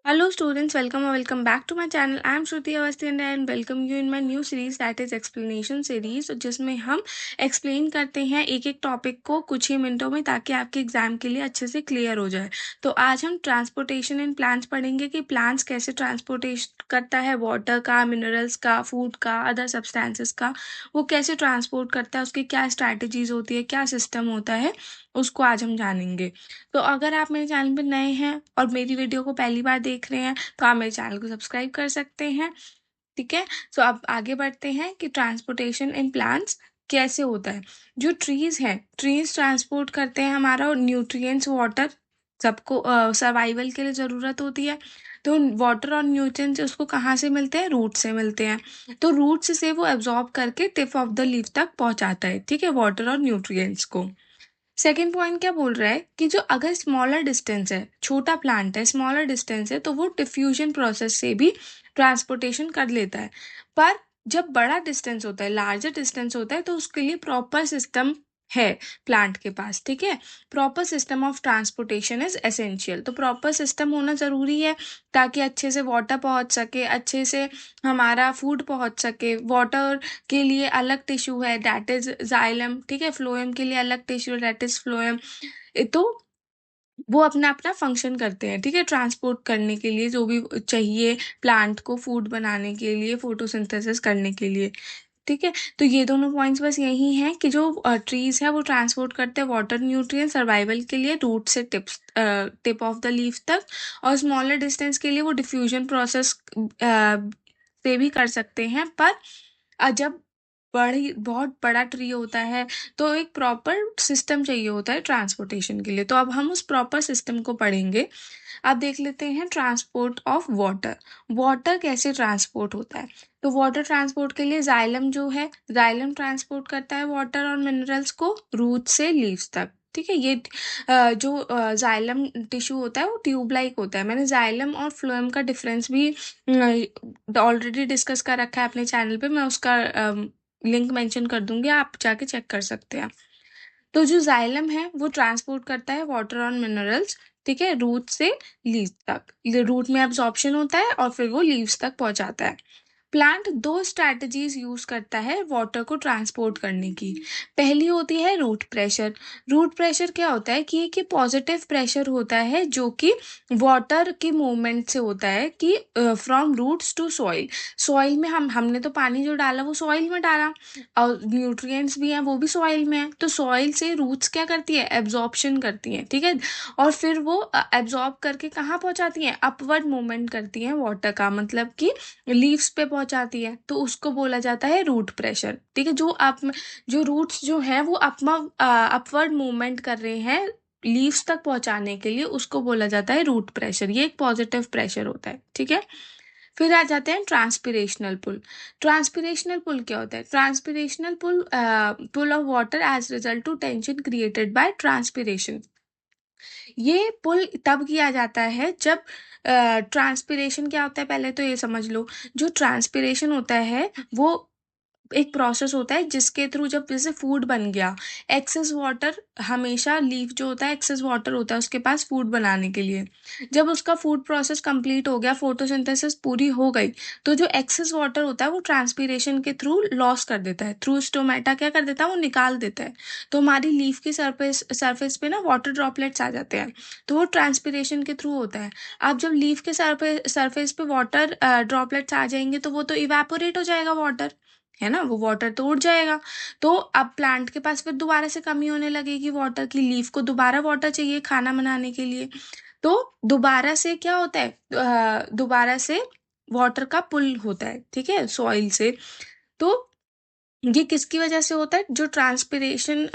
Hello students, welcome or welcome back to my channel. I am Shruti Awasthi and I welcome you in my new series that is explanation series, जिसमें हम explain करते हैं एक एक topic को कुछ ही मिनटों में ताकि आपके एग्जाम के लिए अच्छे से क्लियर हो जाए। तो आज हम ट्रांसपोर्टेशन इन प्लांट्स पढ़ेंगे कि प्लांट्स कैसे ट्रांसपोर्टेशन करता है, वाटर का, मिनरल्स का, फूड का, अदर सब्सटेंसेस का, वो कैसे ट्रांसपोर्ट करता है, उसकी क्या स्ट्रैटेजीज होती है, क्या सिस्टम होता है, उसको आज हम जानेंगे। तो अगर आप मेरे चैनल पर नए हैं और मेरी वीडियो को पहली बार देख रहे हैं तो आप मेरे चैनल को सब्सक्राइब कर सकते हैं। ठीक है, तो अब आगे बढ़ते हैं कि ट्रांसपोर्टेशन इन प्लांट्स कैसे होता है। जो ट्रीज हैं, ट्रीज ट्रांसपोर्ट करते हैं हमारा न्यूट्रिएंट्स, वाटर, सबको सर्वाइवल के लिए ज़रूरत होती है। तो वाटर और न्यूट्रिएंट्स उसको कहाँ से मिलते हैं? रूट से मिलते हैं। तो रूट्स से वो एब्जॉर्ब करके टिप ऑफ द लीफ तक पहुंचाता है, ठीक है, वाटर और न्यूट्रिएंट्स को। सेकेंड पॉइंट क्या बोल रहा है कि जो अगर स्मॉलर डिस्टेंस है, छोटा प्लांट है, स्मॉलर डिस्टेंस है, तो वो डिफ्यूजन प्रोसेस से भी ट्रांसपोर्टेशन कर लेता है। पर जब बड़ा डिस्टेंस होता है, लार्जर डिस्टेंस होता है, तो उसके लिए प्रॉपर सिस्टम है प्लांट के पास। ठीक है, proper system of transportation is essential. तो प्रॉपर सिस्टम होना ज़रूरी है ताकि अच्छे से वाटर पहुंच सके, अच्छे से हमारा फूड पहुंच सके। वाटर के लिए अलग टिश्यू है, दैट इज जाइलम। ठीक है, फ्लोएम के लिए अलग टिश्यू, दैट इज फ्लोएम। तो वो अपना अपना फंक्शन करते हैं, ठीक है, ट्रांसपोर्ट करने के लिए जो भी चाहिए प्लांट को, फूड बनाने के लिए, फोटोसिंथेसिस करने के लिए। ठीक है, तो ये दोनों पॉइंट्स बस यही हैं कि जो ट्रीज है वो ट्रांसपोर्ट करते हैं वाटर, न्यूट्रिएंट, सर्वाइवल के लिए रूट से टिप ऑफ द लीफ तक, और स्मॉलर डिस्टेंस के लिए वो डिफ्यूजन प्रोसेस से भी कर सकते हैं। पर जब बहुत बड़ा ट्री होता है तो एक प्रॉपर सिस्टम चाहिए होता है ट्रांसपोर्टेशन के लिए। तो अब हम उस प्रॉपर सिस्टम को पढ़ेंगे। अब देख लेते हैं ट्रांसपोर्ट ऑफ वाटर। वाटर कैसे ट्रांसपोर्ट होता है? तो वाटर ट्रांसपोर्ट के लिए जाइलम जो है, जाइलम ट्रांसपोर्ट करता है वाटर और मिनरल्स को रूट से लीव्स तक। ठीक है, ये जो जाइलम टिश्यू होता है वो ट्यूब लाइक होता है। मैंने जाइलम और फ्लोएम का डिफरेंस भी ऑलरेडी डिस्कस कर रखा है अपने चैनल पे, मैं उसका लिंक मेंशन कर दूंगी, आप जाके चेक कर सकते हैं। तो जो जाइलम है वो ट्रांसपोर्ट करता है वाटर और मिनरल्स, ठीक है, रूट से लीव्स तक। रूट में एब्जॉर्प्शन होता है और फिर वो लीव्स तक पहुंचाता है। प्लांट दो स्ट्रैटेजीज यूज करता है वाटर को ट्रांसपोर्ट करने की। पहली होती है रूट प्रेशर। रूट प्रेशर क्या होता है कि पॉजिटिव प्रेशर होता है जो कि वाटर के मूवमेंट से होता है कि from roots to soil. Soil में हमने तो पानी जो डाला वो सॉइल में डाला, और न्यूट्रिएंट्स भी हैं वो भी सॉइल में है। तो सॉइल से रूट्स क्या करती है? एब्जॉर्प्शन करती हैं, ठीक है, और फिर वो एब्जॉर्ब करके कहाँ पहुंचाती हैं? अपवर्ड मूवमेंट करती हैं वाटर का, मतलब कि लीव्स पे पहुंचाती है। तो उसको बोला जाता है रूट प्रेशर। ठीक है, जो रूट्स जो हैं वो अपवर्ड मूवमेंट कर रहे हैं लीव्स तक पहुंचाने के लिए, उसको बोला जाता है रूट प्रेशर। ये एक पॉजिटिव प्रेशर होता है। ठीक है, फिर आ जाते हैं ट्रांसपिरेशनल पुल। ट्रांसपिरेशनल पुल क्या होता है? Transpirational pull of water as result to tension created by transpiration. ये पुल तब किया जाता है जब ट्रांसपिरेशन क्या होता है, पहले तो ये समझ लो। जो ट्रांसपिरेशन होता है वो एक प्रोसेस होता है जिसके थ्रू, जब जैसे फूड बन गया, एक्सेस वाटर, हमेशा लीफ जो होता है एक्सेस वाटर होता है उसके पास फूड बनाने के लिए। जब उसका फूड प्रोसेस कंप्लीट हो गया, फोटोसिंथेसिस पूरी हो गई, तो जो एक्सेस वाटर होता है वो ट्रांसपीरेशन के थ्रू लॉस कर देता है, थ्रू स्टोमेटा क्या कर देता है? वो निकाल देता है। तो हमारी लीफ की सरफेस पे ना वाटर ड्रॉपलेट्स आ जाते हैं, तो वो ट्रांसपीरेशन के थ्रू होता है। अब जब लीफ के सरफेस पे वाटर ड्रॉपलेट्स आ जाएंगे तो वो तो इवेपोरेट हो जाएगा वाटर, है ना, वो वाटर तो उड़ जाएगा। तो अब प्लांट के पास फिर दोबारा से कमी होने लगेगी वाटर की, लीफ को दोबारा वाटर चाहिए खाना बनाने के लिए। तो दोबारा से क्या होता है? दोबारा से वाटर का पुल होता है, ठीक है, सॉइल से। तो ये किसकी वजह से होता है? जो ट्रांसपिरेशन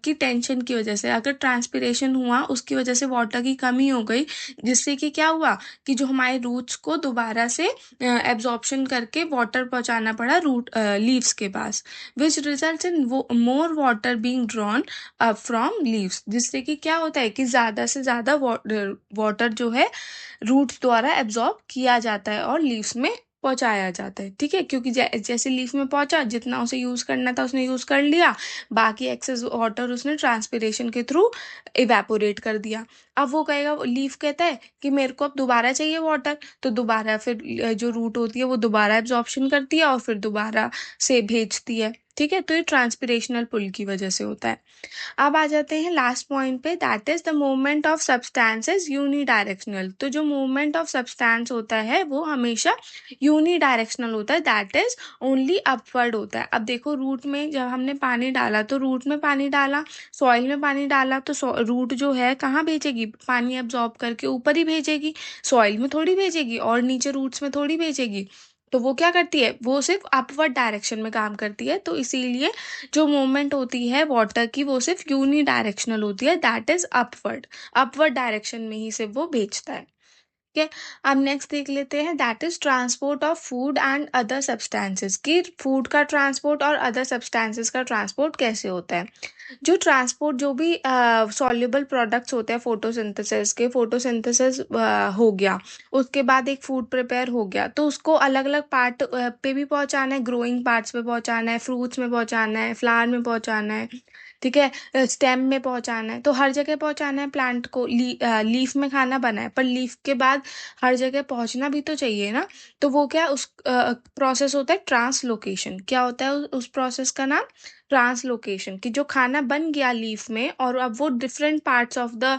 की टेंशन की वजह से। अगर ट्रांसपिरेशन हुआ उसकी वजह से वाटर की कमी हो गई, जिससे कि क्या हुआ कि जो हमारे रूट्स को दोबारा से एब्जॉर्प्शन करके वाटर पहुंचाना पड़ा रूट लीव्स के पास, which results in more water being drawn from leaves. जिससे कि क्या होता है कि ज़्यादा से ज़्यादा वाटर जो है रूट्स द्वारा एब्जॉर्ब किया जाता है और लीव्स में पहुँचाया जाता है, ठीक है? क्योंकि जैसे लीफ में पहुँचा, जितना उसे यूज़ करना था उसने यूज़ कर लिया, बाकी एक्सेस वाटर उसने ट्रांसपिरेशन के थ्रू इवेपोरेट कर दिया। अब वो कहेगा, लीफ कहता है कि मेरे को अब दोबारा चाहिए वाटर, तो दोबारा फिर जो रूट होती है वो दोबारा एब्जॉर्प्शन करती है और फिर दोबारा से भेजती है, ठीक है? तो ये ट्रांसपिरेशनल पुल की वजह से होता है। अब आ जाते हैं लास्ट पॉइंट पे, that is the movement of substances unidirectional. तो जो मूवमेंट ऑफ सब्सटेंस होता है वो हमेशा यूनिडायरेक्शनल होता है, दैट इज ओनली अपवर्ड होता है। अब देखो, रूट में जब हमने पानी डाला तो रूट में पानी डाला, सॉइल में पानी डाला तो रूट जो है कहाँ भेजेगी, पानी एब्जॉर्ब करके ऊपर ही भेजेगी, सॉइल में थोड़ी भेजेगी और नीचे रूट्स में थोड़ी भेजेगी। तो वो क्या करती है, वो सिर्फ अपवर्ड डायरेक्शन में काम करती है। तो इसीलिए जो मूवमेंट होती है वाटर की वो सिर्फ यूनी डायरेक्शनल होती है, that is upward. Upward direction में ही सिर्फ वो भेजता है, ठीक है? अब नेक्स्ट देख लेते हैं, that is transport of food and other substances, कि फूड का ट्रांसपोर्ट और अदर सब्सटेंसेस का ट्रांसपोर्ट कैसे होता है। जो ट्रांसपोर्ट, जो भी सॉल्युबल प्रोडक्ट्स होते हैं फोटोसिंथेसिस के, फोटोसिंथेसिस हो गया, उसके बाद एक फूड प्रिपेयर हो गया, तो उसको अलग अलग पार्ट पे भी पहुंचाना है, ग्रोइंग पार्ट्स पे पहुंचाना है, फ्रूट्स में पहुंचाना है, फ्लावर में पहुंचाना है, ठीक है, स्टेम में पहुंचाना है, तो हर जगह पहुंचाना है प्लांट को। लीफ में खाना बना है पर लीफ के बाद हर जगह पहुंचना भी तो चाहिए ना। तो वो क्या, उस प्रोसेस होता है ट्रांसलोकेशन। क्या होता है उस प्रोसेस का नाम, ट्रांसलोकेशन। कि जो खाना बन गया लीफ में और अब वो different parts of the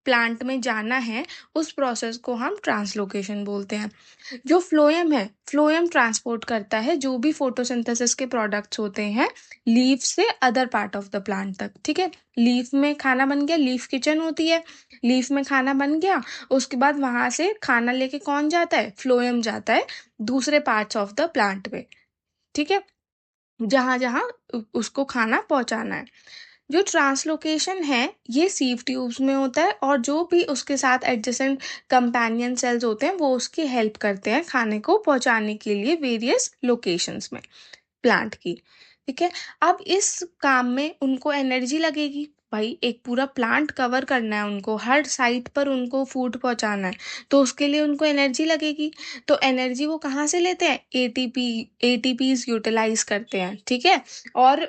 plant में जाना है, उस प्रोसेस को हम ट्रांसलोकेशन बोलते हैं। जो फ्लोएम है, फ्लोएम ट्रांसपोर्ट करता है जो भी फोटोसिंथेसिस के प्रोडक्ट्स होते हैं लीफ से other part of the plant तक, ठीक है? लीफ में खाना बन गया, लीफ किचन होती है, लीफ में खाना बन गया, उसके बाद वहां से खाना लेके कौन जाता है, फ्लोएम जाता है दूसरे पार्ट्स ऑफ द प्लांट में, ठीक है, जहां जहां उसको खाना पहुंचाना है। जो ट्रांसलोकेशन है ये सीव ट्यूब्स में होता है, और जो भी उसके साथ एडजेसेंट कंपेनियन सेल्स होते हैं वो उसकी हेल्प करते हैं खाने को पहुंचाने के लिए वेरियस लोकेशंस में प्लांट की, ठीक है? अब इस काम में उनको एनर्जी लगेगी, भाई एक पूरा प्लांट कवर करना है उनको, हर साइट पर उनको फूड पहुंचाना है, तो उसके लिए उनको एनर्जी लगेगी। तो एनर्जी वो कहाँ से लेते हैं, एटीपी, एटीपीज यूटिलाइज करते हैं, ठीक है? और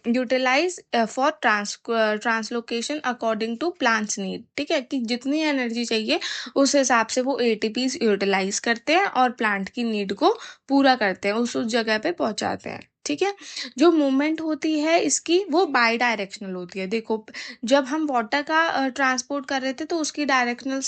utilize for translocation according to plants need, ठीक है? कि जितनी एनर्जी चाहिए उस हिसाब से वो एटीपीज यूटिलाइज करते हैं और प्लांट की नीड को पूरा करते हैं, उस जगह पे पहुंचाते हैं, ठीक है? जो मूवमेंट होती है इसकी वो बाई डायरेक्शनल होती है। देखो, जब हम वाटर का ट्रांसपोर्ट कर रहे थे तो उसकी डायरेक्शन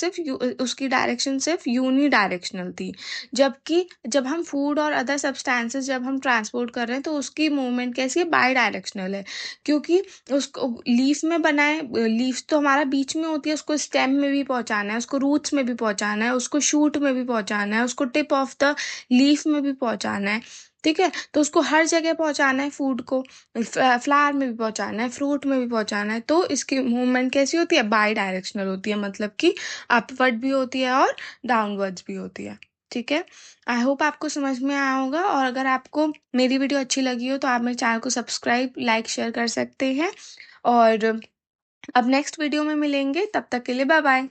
सिर्फ यूनी डायरेक्शनल थी, जबकि जब हम फूड और अदर सब्सटेंसेस जब हम ट्रांसपोर्ट कर रहे हैं तो उसकी मूवमेंट कैसी है, बाई डायरेक्शनल है। क्योंकि उसको लीफ में बनाए, लीफ तो हमारा बीच में होती है, उसको स्टेम में भी पहुंचाना है, उसको रूट्स में भी पहुंचाना है, उसको शूट में भी पहुंचाना है, उसको टिप ऑफ द लीफ में भी पहुंचाना है, ठीक है? तो उसको हर जगह पहुंचाना है फूड को, फ्लावर में भी पहुंचाना है, फ्रूट में भी पहुंचाना है। तो इसकी मूवमेंट कैसी होती है, बाई डायरेक्शनल होती है, मतलब कि अपवर्ड भी होती है और डाउनवर्ड्स भी होती है, ठीक है? आई होप आपको समझ में आया होगा, और अगर आपको मेरी वीडियो अच्छी लगी हो तो आप मेरे चैनल को सब्सक्राइब, लाइक, शेयर कर सकते हैं। और अब नेक्स्ट वीडियो में मिलेंगे, तब तक के लिए बाय बाय।